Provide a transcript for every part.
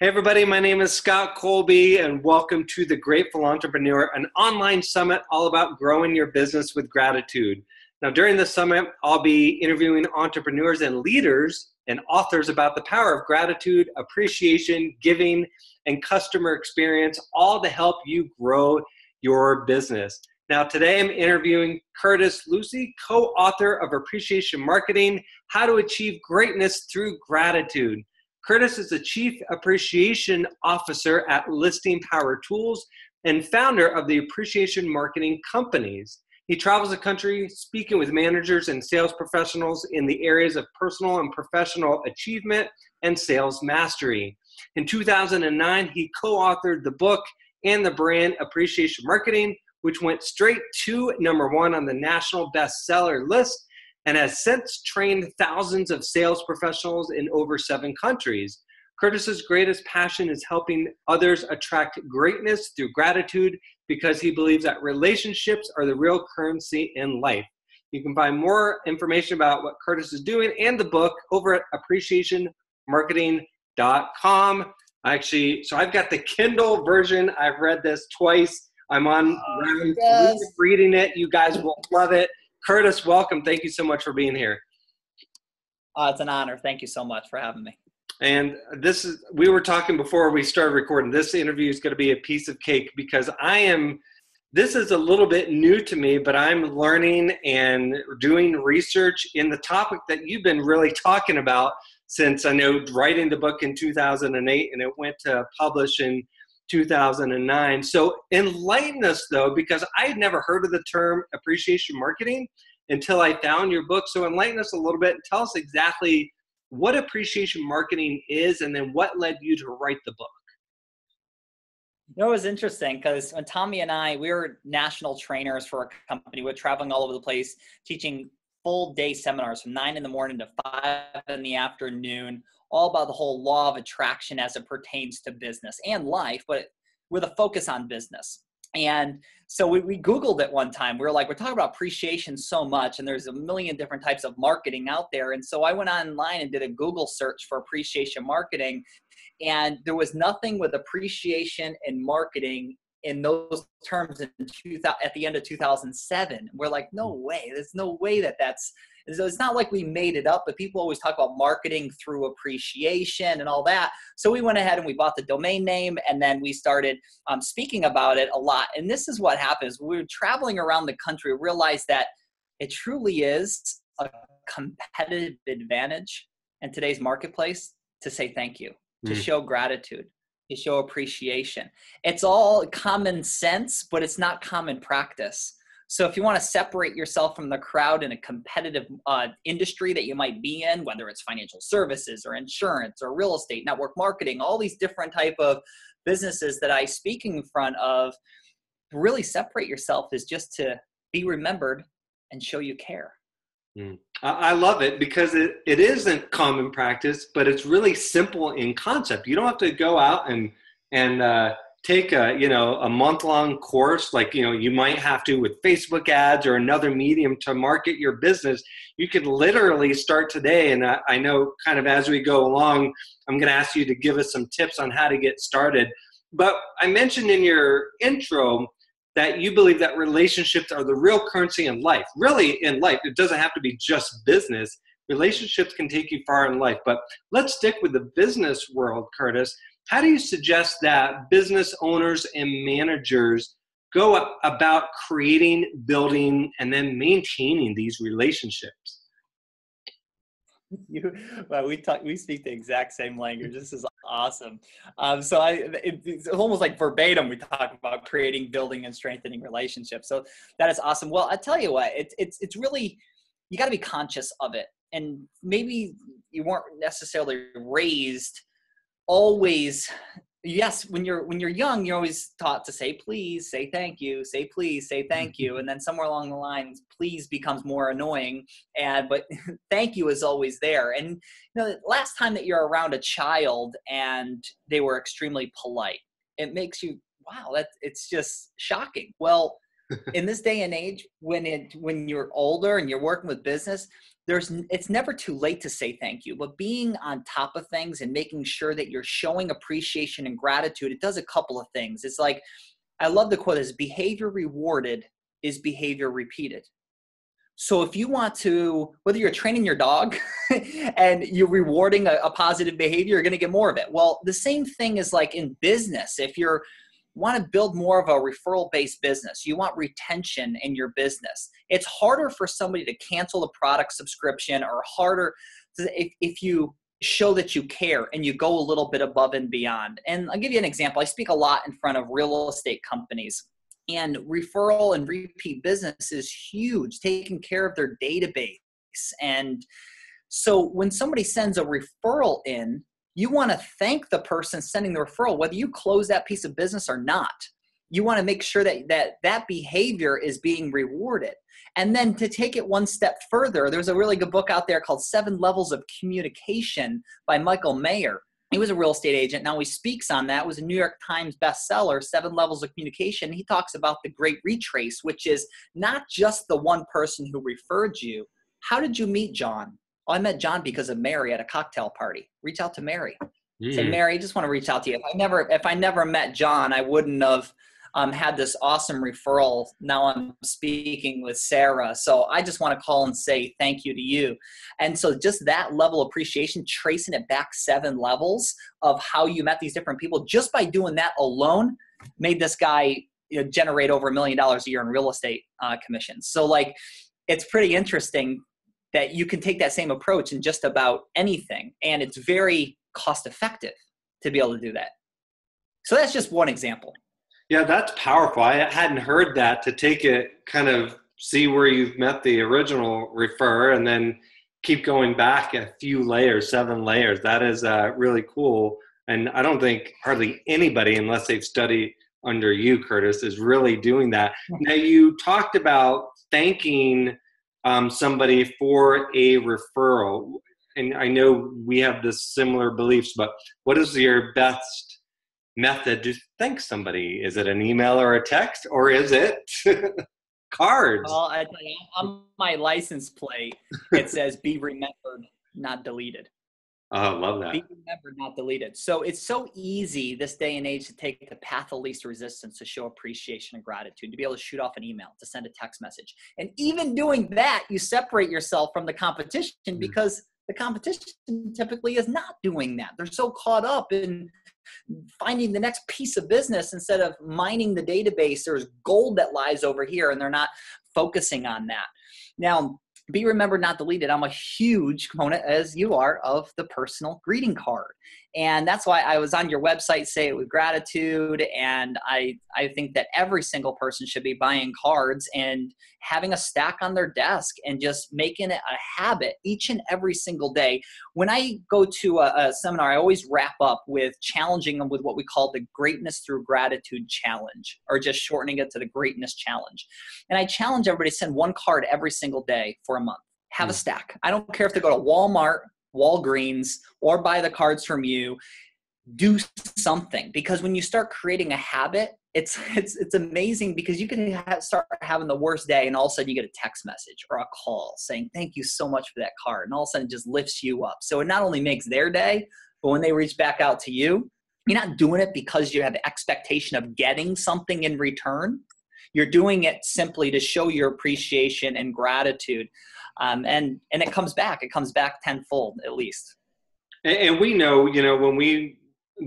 Hey everybody, my name is Scott Colby and welcome to The Grateful Entrepreneur, an online summit all about growing your business with gratitude. Now during the summit, I'll be interviewing entrepreneurs and leaders and authors about the power of gratitude, appreciation, giving, and customer experience, all to help you grow your business. Now today I'm interviewing Curtis Lewsey, co-author of Appreciation Marketing, How to Achieve Greatness Through Gratitude. Curtis is the Chief Appreciation Officer at Listing Power Tools and founder of the Appreciation Marketing Companies. He travels the country speaking with managers and sales professionals in the areas of personal and professional achievement and sales mastery. In 2009, he co-authored the book and the brand Appreciation Marketing, which went straight to #1 on the national bestseller list, and has since trained thousands of sales professionals in over 7 countries. Curtis's greatest passion is helping others attract greatness through gratitude because he believes that relationships are the real currency in life. You can find more information about what Curtis is doing and the book over at appreciationmarketing.com. So I've got the Kindle version. I've read this twice. I'm on round 3 of reading it. You guys will love it. Curtis, welcome. Thank you so much for being here. It's an honor. Thank you so much for having me. And we were talking before we started recording, this interview is going to be a piece of cake because this is a little bit new to me, but I'm learning and doing research in the topic that you've been really talking about since I know writing the book in 2008 and it went to publish in 2009. So enlighten us though, because I had never heard of the term appreciation marketing until I found your book. So enlighten us a little bit and tell us exactly what appreciation marketing is and then what led you to write the book. You know, it was interesting because when Tommy and I, we were national trainers for a company. We're traveling all over the place, teaching full day seminars from 9 in the morning to 5 in the afternoon, all about the whole law of attraction as it pertains to business and life, but with a focus on business. And so we Googled it one time. We were like, we're talking about appreciation so much, and there's a million different types of marketing out there. And so I went online and did a Google search for appreciation marketing, and there was nothing with appreciation and marketing in those terms at the end of 2007. We're like, no way. There's no way that's. So it's not like we made it up, but people always talk about marketing through appreciation and all that. So we went ahead and we bought the domain name, and then we started speaking about it a lot. And this is what happens. We were traveling around the country, realized that it truly is a competitive advantage in today's marketplace to say thank you, to show gratitude, to show appreciation. It's all common sense, but it's not common practice. So if you want to separate yourself from the crowd in a competitive industry that you might be in, whether it's financial services or insurance or real estate, network marketing, all these different type of businesses that I speak in front of, really separate yourself is just to be remembered and show you care. I love it because it isn't common practice, but it's really simple in concept. You don't have to go out and take a month-long course like you might have to with Facebook ads or another medium to market your business. You could literally start today, and I know kind of as we go along, I'm going to ask you to give us some tips on how to get started. But I mentioned in your intro that you believe that relationships are the real currency in life. Really, in life, it doesn't have to be just business. Relationships can take you far in life. But let's stick with the business world, Curtis. How do you suggest that business owners and managers go about creating, building, and then maintaining these relationships? We speak the exact same language. This is awesome. It's almost like verbatim. We talk about creating, building, and strengthening relationships. So that is awesome. Well, I tell you what, it's really, you got to be conscious of it. And maybe you weren't necessarily raised always. Yes, when you're young, you're always taught to say please, say thank you, say please, say thank you, and then somewhere along the line, please becomes more annoying, but thank you is always there. And last time that you're around a child and they were extremely polite, it makes you, wow, it's just shocking. Well, in this day and age, when you're older and you're working with business, it's never too late to say thank you, but being on top of things and making sure that you're showing appreciation and gratitude, it does a couple of things. It's like, I love the quote is behavior rewarded is behavior repeated. So if you want to, whether you're training your dog and you're rewarding a positive behavior, you're going to get more of it. Well, the same thing is like in business. If you want to build more of a referral-based business, you want retention in your business, it's harder for somebody to cancel a product subscription, or harder if you show that you care and you go a little bit above and beyond. And I'll give you an example. I speak a lot in front of real estate companies. And referral and repeat business is huge, taking care of their database. And so when somebody sends a referral in, you want to thank the person sending the referral, whether you close that piece of business or not. You want to make sure that behavior is being rewarded. And then to take it one step further, there's a really good book out there called 7 Levels of Communication by Michael Mayer. He was a real estate agent. Now he speaks on that. It was a New York Times bestseller, 7 Levels of Communication. He talks about the great retrace, which is not just the one person who referred you. How did you meet John? Oh, I met John because of Mary at a cocktail party. Reach out to Mary. Say, Mary, I just want to reach out to you. If I never met John, I wouldn't have had this awesome referral. Now I'm speaking with Sarah. So I just want to call and say thank you to you. And so just that level of appreciation, tracing it back 7 levels of how you met these different people, just by doing that alone, made this guy generate over $1 million a year in real estate commissions. So like, it's pretty interesting that you can take that same approach in just about anything. And it's very cost effective to be able to do that. So that's just one example. Yeah, that's powerful. I hadn't heard that, to take it, kind of see where you've met the original refer and then keep going back a few layers, 7 layers. That is really cool. And I don't think hardly anybody, unless they've studied under you, Curtis, is really doing that. Now, you talked about thanking somebody for a referral. And I know we have this similar beliefs, but what is your best method to thank somebody? Is it an email or a text, or is it cards? Well, I tell you, on my license plate, it says be remembered, not deleted. Oh, I love that. Be remembered, not deleted. So it's so easy this day and age to take the path of least resistance to show appreciation and gratitude, to be able to shoot off an email, to send a text message. And even doing that, you separate yourself from the competition, because the competition typically is not doing that. They're so caught up in finding the next piece of business instead of mining the database. There's gold that lies over here, and they're not focusing on that. Now, be remembered, not deleted. I'm a huge component, as you are, of the personal greeting card. And that's why I was on your website, Say It With Gratitude. And I think that every single person should be buying cards and having a stack on their desk and just making it a habit each and every single day. When I go to a seminar, I always wrap up with challenging them with what we call the Greatness Through Gratitude Challenge, or just shortening it to the Greatness Challenge. And I challenge everybody to send 1 card every single day for a month. Have a stack. I don't care if they go to Walmart, Walgreens, or buy the cards from you. Do something, because when you start creating a habit, it's amazing, because you can start having the worst day, and all of a sudden you get a text message or a call saying thank you so much for that card, and all of a sudden it just lifts you up. So it not only makes their day, but when they reach back out to you, you're not doing it because you have the expectation of getting something in return. You're doing it simply to show your appreciation and gratitude. And it comes back tenfold at least. And we know, when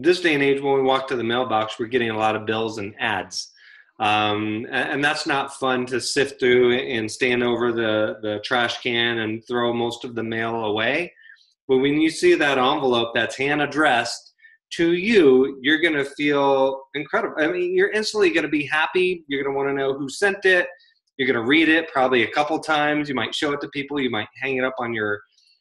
this day and age, when we walk to the mailbox, we're getting a lot of bills and ads. And that's not fun to sift through and stand over the trash can and throw most of the mail away. But when you see that envelope that's hand addressed to you, you're going to feel incredible. I mean, you're instantly going to be happy. You're going to want to know who sent it. You're going to read it probably a couple times. You might show it to people. You might hang it up on your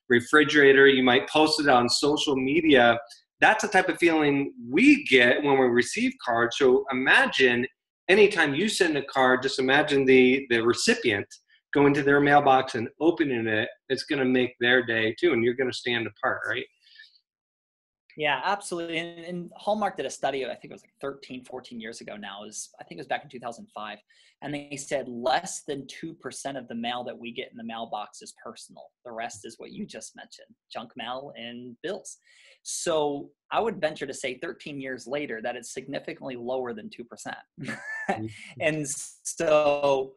refrigerator. You might post it on social media. That's the type of feeling we get when we receive cards. So imagine anytime you send a card, just imagine the recipient going to their mailbox and opening it. It's going to make their day too, and you're going to stand apart, right? Yeah, absolutely. And Hallmark did a study, I think it was like 13, 14 years ago now. I think it was back in 2005. And they said less than 2% of the mail that we get in the mailbox is personal. The rest is what you just mentioned, junk mail and bills. So I would venture to say 13 years later that it's significantly lower than 2%. And so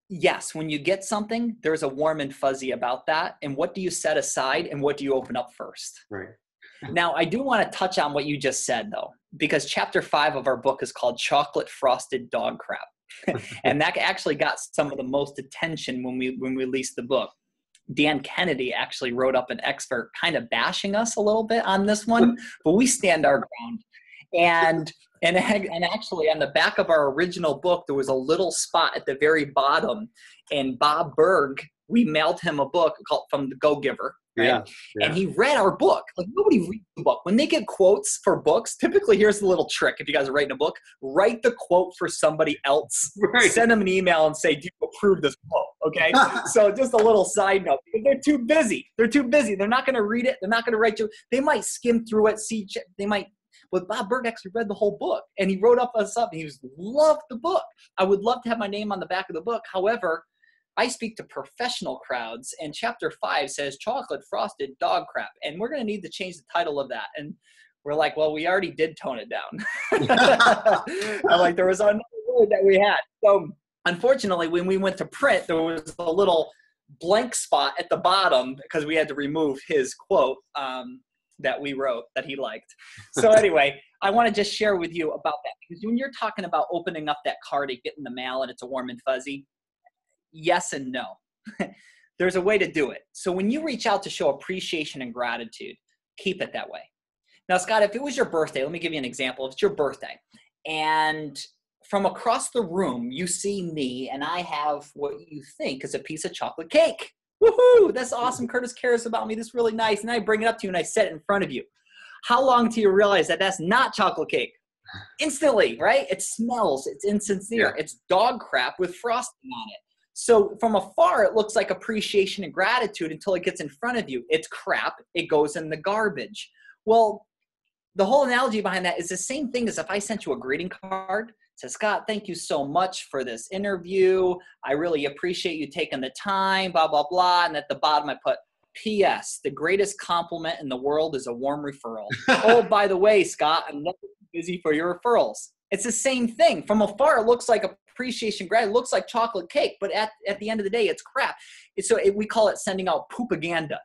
yes, when you get something, there's a warm and fuzzy about that. And what do you set aside and what do you open up first? Right. Now, I do want to touch on what you just said, though, because chapter 5 of our book is called Chocolate Frosted Dog Crap. And that actually got some of the most attention when we released the book. Dan Kennedy actually wrote up an expert kind of bashing us a little bit on this one, but we stand our ground. And actually on the back of our original book, there was a little spot at the very bottom, and Bob Berg, we mailed him a book called From the Go-Giver. Right? Yeah. And he read our book. Like, nobody reads the book. When they get quotes for books, typically here's the little trick. If you guys are writing a book, write the quote for somebody else. Right. Send them an email and say, do you approve this quote? Okay. So just a little side note, because they're too busy. They're not going to read it. They're not going to write you. They might skim through it. But Bob Berg actually read the whole book, and he wrote us up, and he loved the book. I would love to have my name on the back of the book. However, I speak to professional crowds, and chapter 5 says chocolate frosted dog crap. And we're going to need to change the title of that. And we're like, well, we already did tone it down. I'm like, there was another word that we had. So unfortunately, when we went to print, there was a little blank spot at the bottom because we had to remove his quote that we wrote that he liked. So anyway, I want to just share with you about that, because when you're talking about opening up that card and getting the mail and it's a warm and fuzzy, yes and no. There's a way to do it. So when you reach out to show appreciation and gratitude, keep it that way. Now, Scott, if it was your birthday, let me give you an example. If it's your birthday and from across the room, you see me and I have what you think is a piece of chocolate cake. Woohoo! That's awesome. Curtis cares about me. This is really nice. And I bring it up to you and I set it in front of you. How long till you realize that that's not chocolate cake? Instantly, right? It smells. It's insincere. Yeah. It's dog crap with frosting on it. So from afar, it looks like appreciation and gratitude until it gets in front of you. It's crap. It goes in the garbage. Well, the whole analogy behind that is the same thing as if I sent you a greeting card. It says, Scott, thank you so much for this interview. I really appreciate you taking the time, blah, blah, blah. And at the bottom, I put, P.S. The greatest compliment in the world is a warm referral. Oh, by the way, Scott, I'm never busy for your referrals. It's the same thing. From afar, it looks like appreciation, gratitude. It looks like chocolate cake, but at the end of the day, it's crap. We call it sending out poopaganda.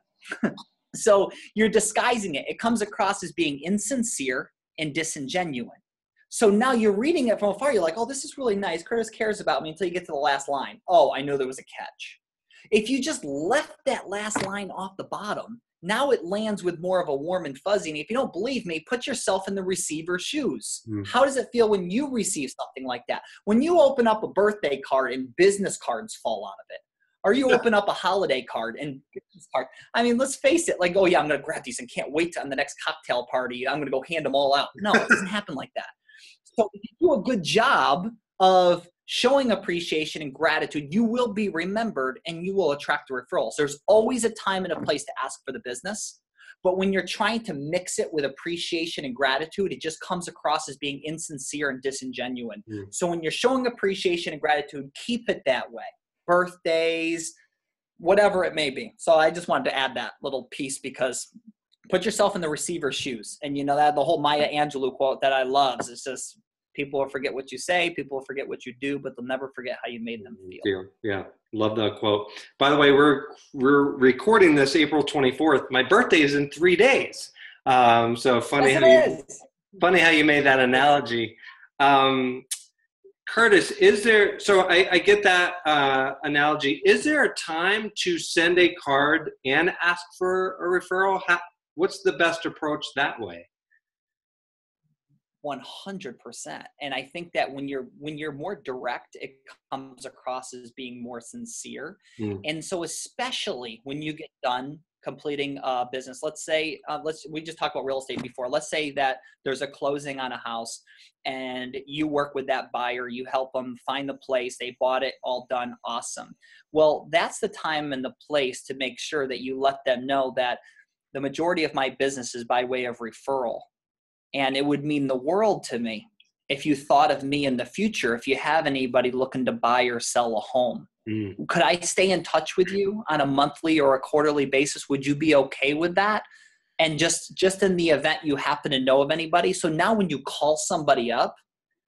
So you're disguising it. It comes across as being insincere and disingenuous. So now you're reading it from afar. You're like, oh, this is really nice. Curtis cares about me, until you get to the last line. Oh, I know there was a catch. If you just left that last line off the bottom, now it lands with more of a warm and fuzzy. And if you don't believe me, put yourself in the receiver's shoes. How does it feel when you receive something like that? When you open up a birthday card and business cards fall out of it, or you open up a holiday card and business card. I mean, let's face it, like, oh yeah, I'm going to grab these and can't wait on the next cocktail party. I'm going to go hand them all out. No, it doesn't happen like that. So if you do a good job of showing appreciation and gratitude, you will be remembered and you will attract referrals. There's always a time and a place to ask for the business. But when you're trying to mix it with appreciation and gratitude, it just comes across as being insincere and disingenuous. So when you're showing appreciation and gratitude, keep it that way. Birthdays, whatever it may be. So I just wanted to add that little piece, because put yourself in the receiver's shoes. And you know that the whole Maya Angelou quote that I love is just, people will forget what you say, people will forget what you do, but they'll never forget how you made them feel. Yeah, love that quote. By the way, we're recording this April 24th. My birthday is in 3 days. So funny, yes, funny how you made that analogy. Curtis, I get that analogy. Is there a time to send a card and ask for a referral? What's the best approach that way? 100%. And I think that when you're more direct, it comes across as being more sincere. And so especially when you get done completing a business, let's say, we just talked about real estate before. Let's say that there's a closing on a house and you work with that buyer, you help them find the place, they bought it, all done, awesome. Well, that's the time and the place to make sure that you let them know that the majority of my business is by way of referral. And it would mean the world to me if you thought of me in the future, if you have anybody looking to buy or sell a home. Could I stay in touch with you on a monthly or a quarterly basis? Would you be okay with that? And just in the event you happen to know of anybody. So now when you call somebody up,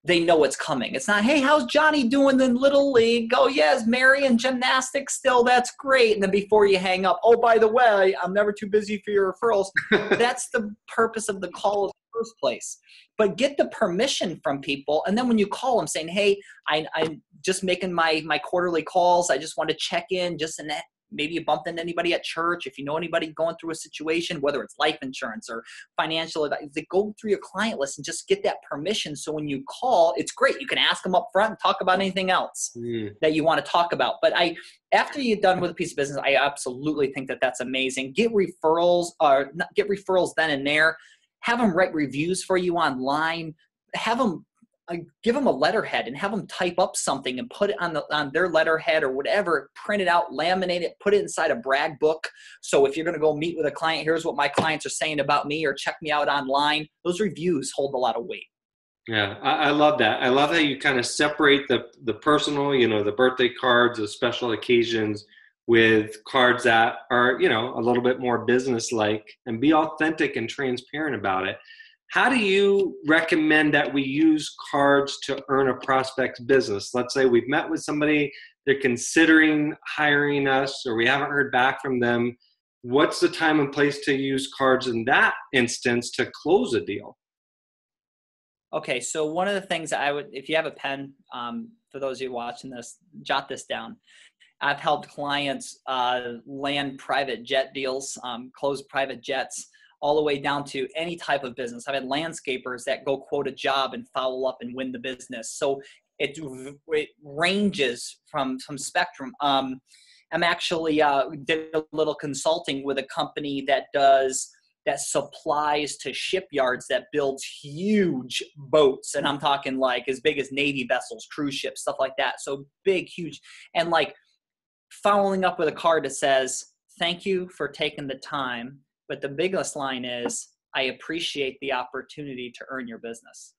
they know what's coming. It's not, hey, how's Johnny doing in Little League? Oh, yes, Mary in gymnastics still. That's great. And then before you hang up, oh, by the way, I'm never too busy for your referrals. That's the purpose of the call in the first place. But get the permission from people. And then when you call them saying, hey, I'm just making my quarterly calls. I just want to check in just in that. Maybe you bumped into anybody at church. If you know anybody going through a situation, whether it's life insurance or financial advice, they go through your client list and just get that permission. So when you call, it's great. You can ask them up front and talk about anything else that you want to talk about. But after you're done with a piece of business, I absolutely think that that's amazing. Get referrals then and there. Have them write reviews for you online. Have them give them a letterhead and have them type up something and put it on their letterhead or whatever, print it out, laminate it, put it inside a brag book. So if you're going to go meet with a client, here's what my clients are saying about me, or check me out online. Those reviews hold a lot of weight. Yeah, I love that. I love how you kind of separate the personal, the birthday cards, the special occasions, with cards that are, a little bit more business-like, and be authentic and transparent about it. How do you recommend that we use cards to earn a prospect's business? Let's say we've met with somebody, they're considering hiring us, or we haven't heard back from them. What's the time and place to use cards in that instance to close a deal? Okay, so one of the things if you have a pen, for those of you watching this, jot this down. I've helped clients land private jet deals, close private jets, all the way down to any type of business. I've had landscapers that go quote a job and follow up and win the business. So it ranges from spectrum. I'm actually did a little consulting with a company that supplies to shipyards that builds huge boats. And I'm talking like as big as Navy vessels, cruise ships, stuff like that. So big, huge. And like following up with a card that says, thank you for taking the time. But the biggest line is, I appreciate the opportunity to earn your business.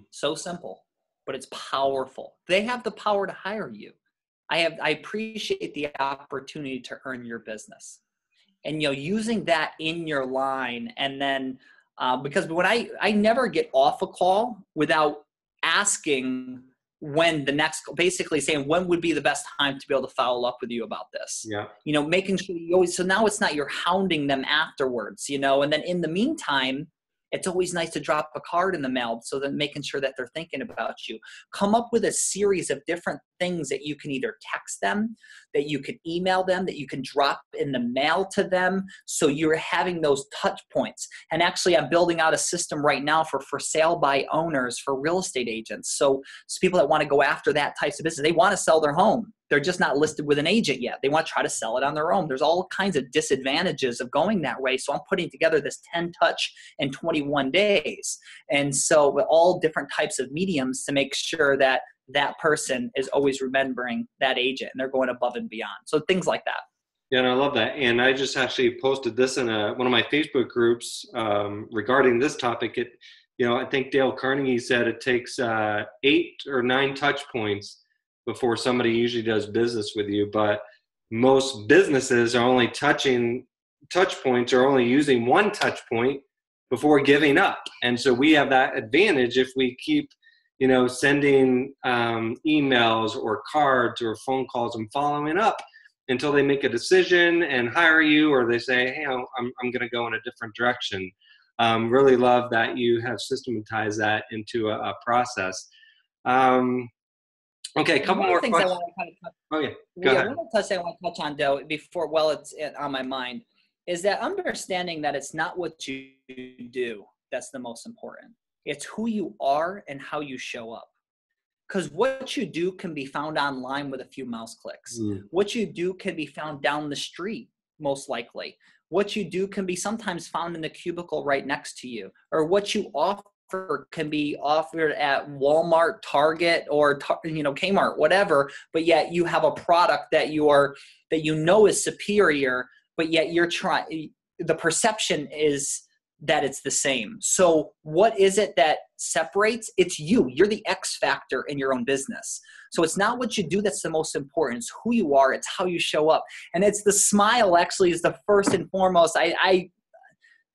So simple, but it's powerful. They have the power to hire you. I appreciate the opportunity to earn your business. And, using that in your line. And then, because when I never get off a call without asking when basically saying when would be the best time to be able to follow up with you about this. Yeah. Making sure you always, so now it's not you're hounding them afterwards, and then in the meantime, it's always nice to drop a card in the mail, so then making sure that they're thinking about you. Come up with a series of different things that you can either text them, that you can email them, that you can drop in the mail to them. So you're having those touch points. And actually, I'm building out a system right now for sale by owners for real estate agents. So people that want to go after that types of business, they want to sell their home. They're just not listed with an agent yet. They want to try to sell it on their own. There's all kinds of disadvantages of going that way. So I'm putting together this 10 touch in 21 days. And so with all different types of mediums to make sure that that person is always remembering that agent and they're going above and beyond. So things like that. Yeah, and I love that. And I just actually posted this in one of my Facebook groups regarding this topic. I think Dale Carnegie said it takes 8 or 9 touch points before somebody usually does business with you. But most businesses are only touch points or only using 1 touch point before giving up. And so we have that advantage if we keep, sending emails or cards or phone calls and following up until they make a decision and hire you, or they say, hey, I'm going to go in a different direction. Really love that you have systematized that into a process. Okay, a couple more questions. I want to kind of go ahead. One touch I want to touch on, though, while it's on my mind, is that understanding that it's not what you do that's the most important. It's who you are and how you show up. Because what you do can be found online with a few mouse clicks. What you do can be found down the street, most likely. What you do can be sometimes found in the cubicle right next to you. Or what you offer can be offered at Walmart, Target, or Kmart, whatever. But yet you have a product that is superior, but yet you're trying. the perception is that it's the same. So what is it that separates? It's you. You're the X factor in your own business. So it's not what you do that's the most important. It's who you are. It's how you show up. And it's the smile actually is the first and foremost.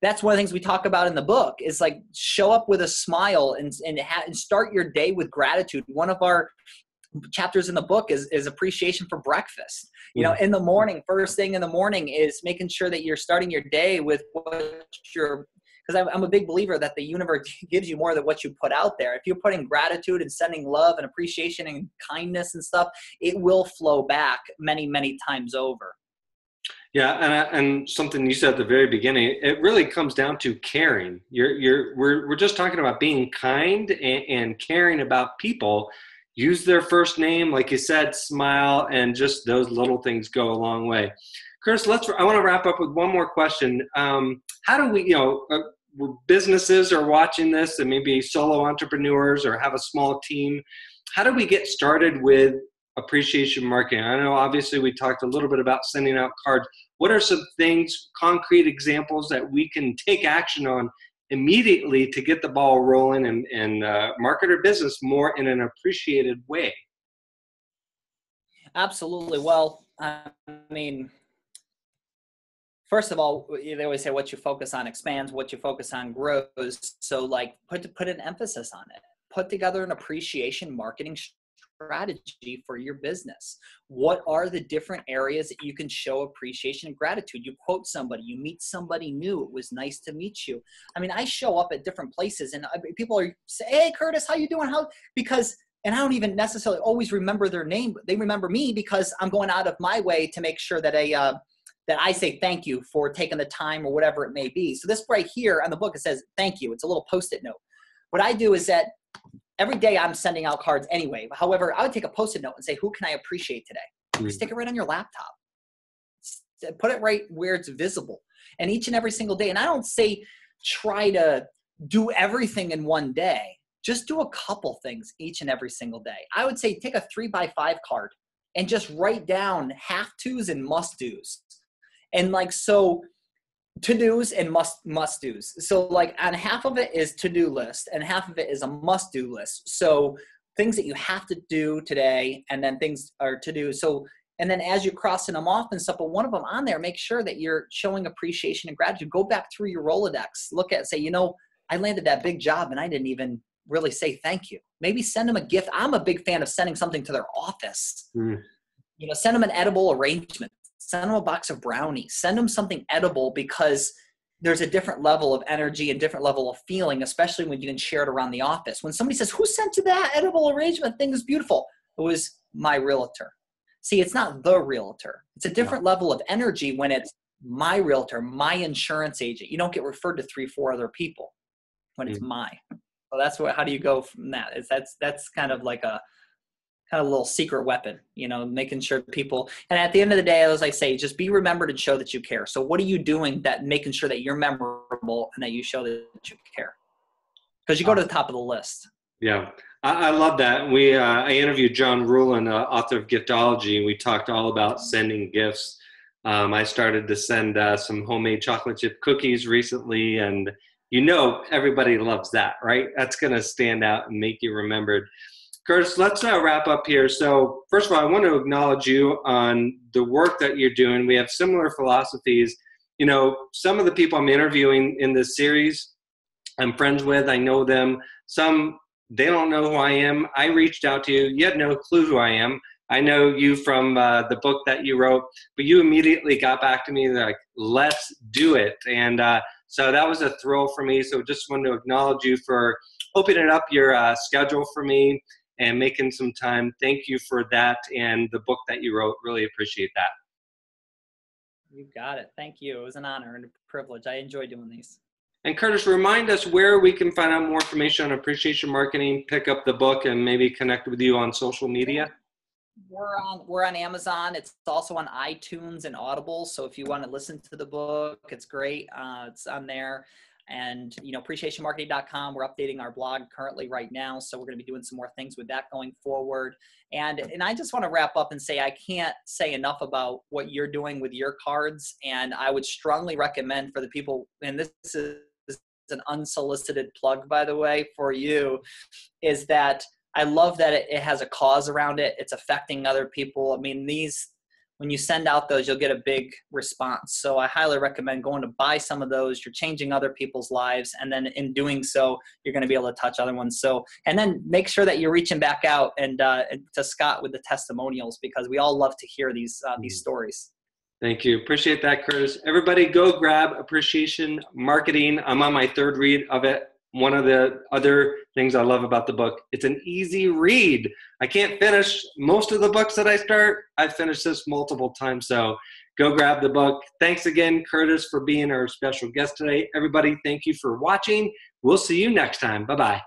That's one of the things we talk about in the book is like show up with a smile and start your day with gratitude. One of our chapters in the book is appreciation for breakfast. You know, in the morning, first thing in the morning is making sure that you're starting your day with what you're, because I'm a big believer that the universe gives you more than what you put out there. If you're putting gratitude and sending love and appreciation and kindness and stuff, it will flow back many, many times over. Yeah, and something you said at the very beginning, it really comes down to caring. We're just talking about being kind and caring about people. Use their first name, like you said, smile, and just those little things go a long way. Curtis, I want to wrap up with one more question. How do we, businesses are watching this and maybe solo entrepreneurs or have a small team. How do we get started with appreciation marketing? I know obviously we talked a little bit about sending out cards. What are some things, concrete examples that we can take action on immediately to get the ball rolling and market our business more in an appreciated way? Absolutely. Well, I mean, first of all, they always say what you focus on expands, what you focus on grows. So like put an emphasis on it. Put together an appreciation marketing strategy for your business. What are the different areas that you can show appreciation and gratitude? You quote somebody, you meet somebody new. It was nice to meet you. I mean, I show up at different places and people are say, hey, Curtis, how you doing? And I don't even necessarily always remember their name, but they remember me because I'm going out of my way to make sure that I say thank you for taking the time or whatever it may be. So this right here on the book, it says thank you. It's a little Post-it note. What I do is that every day I'm sending out cards anyway. However, I would take a Post-it note and say, who can I appreciate today? Stick it right on your laptop. Put it right where it's visible. And each and every single day. And I don't say try to do everything in one day. Just do a couple things each and every single day. I would say take a 3x5 card and just write down have-tos and must-dos. And like, so to-dos and must-dos. So like on half of it is to-do list and half of it is a must-do list. So things that you have to do today and then things are to do. So, and then as you're crossing them off and stuff, but one of them on there, make sure that you're showing appreciation and gratitude. Go back through your Rolodex, look at, say, I landed that big job and I didn't even really say thank you. Maybe send them a gift. I'm a big fan of sending something to their office. Send them an edible arrangement. Send them a box of brownies. Send them something edible because there's a different level of energy and different level of feeling, especially when you can share it around the office. When somebody says, who sent you that edible arrangement? Thing is beautiful. It was my realtor. See, it's not the realtor. It's a different level of energy when it's my realtor, my insurance agent. You don't get referred to 3-4 other people when it's my. So how do you go from that? That's kind of like a little secret weapon, making sure people, and at the end of the day, as I say, just be remembered and show that you care. So what are you doing that making sure that you're memorable and that you show that you care? Because you go to the top of the list. Yeah. I love that. I interviewed John Rulin, author of Giftology, and we talked all about sending gifts. I started to send some homemade chocolate chip cookies recently, and everybody loves that, right? That's going to stand out and make you remembered. Curtis, let's wrap up here. So first of all, I want to acknowledge you on the work that you're doing. We have similar philosophies. Some of the people I'm interviewing in this series, I'm friends with. I know them. Some, they don't know who I am. I reached out to you. You had no clue who I am. I know you from the book that you wrote, but you immediately got back to me like, let's do it. And so that was a thrill for me. So just wanted to acknowledge you for opening up your schedule for me and making some time. Thank you for that and the book that you wrote. Really appreciate that. You got it. Thank you. It was an honor and a privilege. I enjoy doing these. And Curtis, remind us where we can find out more information on appreciation marketing, pick up the book, and maybe connect with you on social media. We're on Amazon. It's also on iTunes and Audible. So if you want to listen to the book, it's great. It's on there. And, appreciationmarketing.com, we're updating our blog currently right now. So we're going to be doing some more things with that going forward. And I just want to wrap up and say, I can't say enough about what you're doing with your cards. And I would strongly recommend for the people, and this is an unsolicited plug, by the way, for you, is that I love that it has a cause around it. It's affecting other people. I mean, when you send out those, you'll get a big response. So I highly recommend going to buy some of those. You're changing other people's lives. And then in doing so, you're going to be able to touch other ones. So, and then make sure that you're reaching back out and to Scott with the testimonials, because we all love to hear these stories. Thank you. Appreciate that, Curtis. Everybody go grab Appreciation Marketing. I'm on my third read of it. One of the other things I love about the book, it's an easy read. I can't finish most of the books that I start. I've finished this multiple times, so go grab the book. Thanks again, Curtis, for being our special guest today. Everybody, thank you for watching. We'll see you next time. Bye-bye.